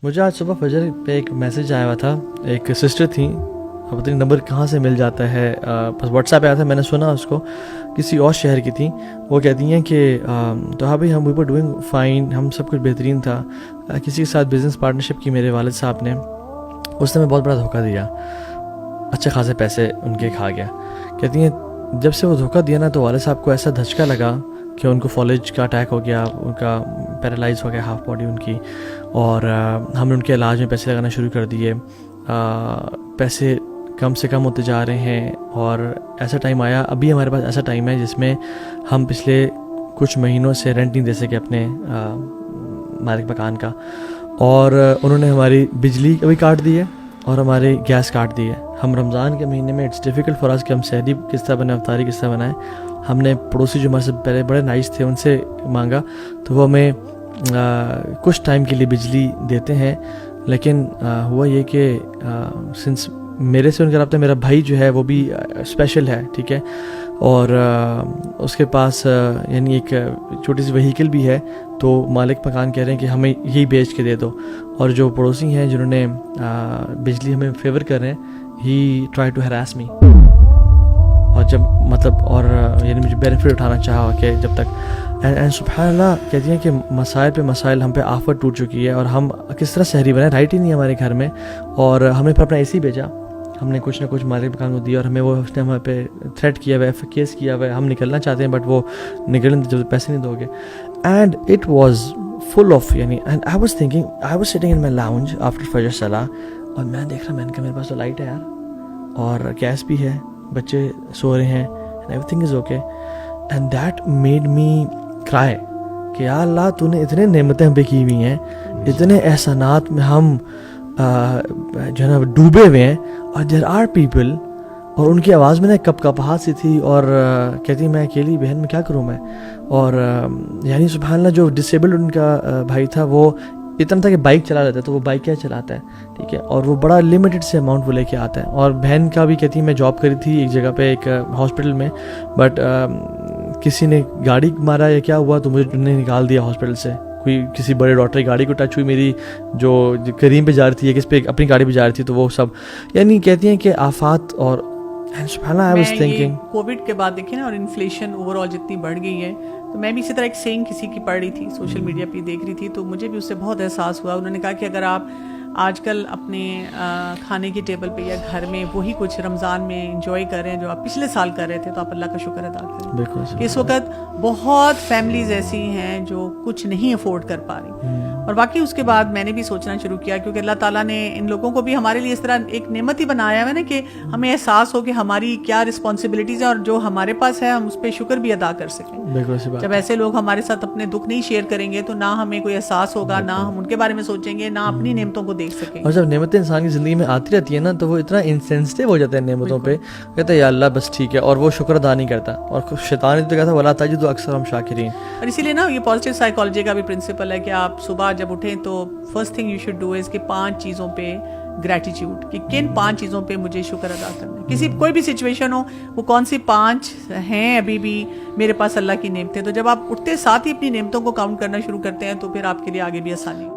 مجھے آج صبح فجر پہ ایک میسیج آیا ہوا تھا. ایک سسٹر تھیں, اب پتہ نہیں نمبر کہاں سے مل جاتا ہے, بس واٹس ایپ پہ آیا تھا, میں نے سنا اس کو, کسی اور شہر کی تھیں. وہ کہتی ہیں کہ تو ہاں بھائی ہم وی ور ڈوئنگ فائن, ہم سب کچھ بہترین تھا, کسی کے ساتھ بزنس پارٹنرشپ کی میرے والد صاحب نے, اس نے ہمیں بہت بڑا دھوکہ دیا, اچھے خاصے پیسے ان کے کھا گیا. کہتی ہیں جب سے وہ دھوکہ دیا نا تو والد صاحب کو ایسا دھچکا لگا کہ ان کو فالج کا اٹیک ہو گیا, ان کا پیرالائز ہو گیا ہاف باڈی ان کی, اور ہم نے ان کے علاج میں پیسے لگانا شروع کر دیے. پیسے کم سے کم ہوتے جا رہے ہیں, اور ایسا ٹائم آیا, ابھی ہمارے پاس ایسا ٹائم ہے جس میں ہم پچھلے کچھ مہینوں سے رینٹ نہیں دے سکے اپنے مالک مکان کا, اور انہوں نے ہماری بجلی بھی کاٹ دی ہے اور ہماری گیس کاٹ دی ہے. ہم رمضان کے مہینے میں اٹس ڈیفیکلٹ فار اس کہ ہم سحری کس طرح بنائیں, افطاری کس طرح بنائیں. ہم نے پڑوسی جو ہمارے سے پہلے بڑے نائس تھے ان سے مانگا تو وہ ہمیں کچھ ٹائم کے لیے بجلی دیتے ہیں, لیکن ہوا یہ کہ سنس میرے سے ان کا رابطہ, میرا بھائی جو ہے وہ بھی اسپیشل ہے, ٹھیک ہے, اور اس کے پاس یعنی ایک چھوٹی سی وہیکل بھی ہے, تو مالک مکان کہہ رہے ہیں کہ ہمیں یہی بیچ کے دے دو. اور جو پڑوسی ہیں جنہوں نے بجلی ہمیں فیور کر رہے ہیں, ہی ٹرائی ٹو ہراس می, اور جب مطلب اور یعنی مجھے بینیفٹ اٹھانا چاہا کہ جب تک اینڈ سبحان اللہ کہتی ہیں کہ مسائل پہ مسائل ہم پہ آفت ٹوٹ چکی ہے, اور ہم کس طرح سحری بنائیں, رائٹ ہی نہیں ہے ہمارے گھر میں, اور ہمیں پھر اپنا اے سی بھیجا, ہم نے کچھ نہ کچھ مالک مکان کو دیا, اور ہمیں وہ اس نے ہمیں پہ تھریٹ کیا ہوا ہے, کیس کیا ہوا ہے, ہم نکلنا چاہتے ہیں بٹ وہ نکلنے جب پیسے نہیں دو گے. And it was full of یعنی and I was thinking, I was sitting in my lounge after Fajr salah, اور میں دیکھ رہا, میں نے کہا میرے پاس تو لائٹ ہے یار, اور گیس بھی ہے, بچے سو رہے ہیں, every thing is okay. And that made me کرائے کہ یا اللہ تو نے اتنے نعمتیں ہم پہ کی ہوئی ہیں, اتنے احسانات میں ہم جو ہے نا ڈوبے ہوئے ہیں, اور دیر آر پیپل, اور ان کی آواز میں نا کپ کپاہٹ سی تھی, اور کہتی میں اکیلی بہن میں کیا کروں میں, اور یعنی سبحان اللہ جو ڈسیبلڈ ان کا بھائی تھا وہ اتنا تھا کہ بائک چلا لیتا ہے, تو وہ بائک کیا چلاتا ہے, ٹھیک ہے, اور وہ بڑا لمیٹڈ سے اماؤنٹ وہ لے کے آتا ہے. اور بہن کا بھی کہتی ہے میں جاب کری تھی ایک جگہ پہ ایک ہاسپٹل میں, بٹ کسی نے گاڑی مارا یا کیا ہوا تو مجھے نکال دیا ہاسپٹل سے, کوئی کسی بڑے ڈاکٹر کی گاڑی کو ٹچ ہوئی میری جو کریم پہ جا رہی تھی, یا کس پہ اپنی گاڑی پہ جا رہی تھی, تو وہ سب یعنی کہتی ہیں کہ آفات. اور کووڈ کے بعد دیکھیں نا, اور انفلیشن اوور آل جتنی بڑھ گئی ہے, تو میں بھی اسی طرح ایک سینگ کسی کی پڑھ رہی تھی, سوشل میڈیا پہ دیکھ رہی تھی, تو مجھے بھی اس سے بہت احساس ہوا. انہوں نے کہا کہ اگر آپ آج کل اپنے کھانے کی ٹیبل پہ یا گھر میں وہی کچھ رمضان میں انجوائے کر رہے ہیں جو آپ پچھلے سال کر رہے تھے, تو آپ اللہ کا شکر ادا کریں. اس وقت بہت فیملیز ایسی ہیں جو کچھ نہیں افورڈ کر پا رہی, اور باقی اس کے بعد میں نے بھی سوچنا شروع کیا, کیونکہ اللہ تعالیٰ نے ان لوگوں کو بھی ہمارے لیے اس طرح ایک نعمت ہی بنایا ہے نا کہ ہمیں احساس ہو کہ ہماری کیا رسپانسبلٹیز ہیں, اور جو ہمارے پاس ہے ہم اس پہ شکر بھی ادا کر سکیں. جب ایسے لوگ ہمارے ساتھ اپنے دکھ نہیں شیئر کریں گے تو نہ ہمیں کوئی احساس ہوگا, نہ ہم ان کے بارے میں سوچیں گے, نہ اپنی نعمتوں کو دیکھ سکیں. اور جب نعمتیں انسان کی زندگی میں آتی رہتی ہیں نا, تو وہ اتنا انسینسٹیو ہو جاتا ہے نعمتوں پہ, کہتا ہے یا اللہ بس ٹھیک ہے, اور وہ شکر ادا نہیں کرتا. اور شیطان نے تو کہا تھا ولا تجد اکثرهم شاکرین, اور اسی لیے نا یہ پازیٹیو سائیکالوجی کا بھی پرنسپل ہے کہ آپ صبح جب اٹھیں تو first thing you should do is کہ 5 چیزوں پہ گریٹیٹیوڈ, کہ کن 5 چیزوں پہ مجھے شکر ادا کرنا ہے. کسی کوئی بھی سچویشن ہو, وہ کون سی 5 ہیں ابھی بھی میرے پاس اللہ کی نعمتیں. تو جب آپ اٹھتے ساتھ ہی اپنی نعمتوں کو کاؤنٹ کرنا شروع کرتے ہیں تو پھر آپ کے لیے آگے بھی آسانی.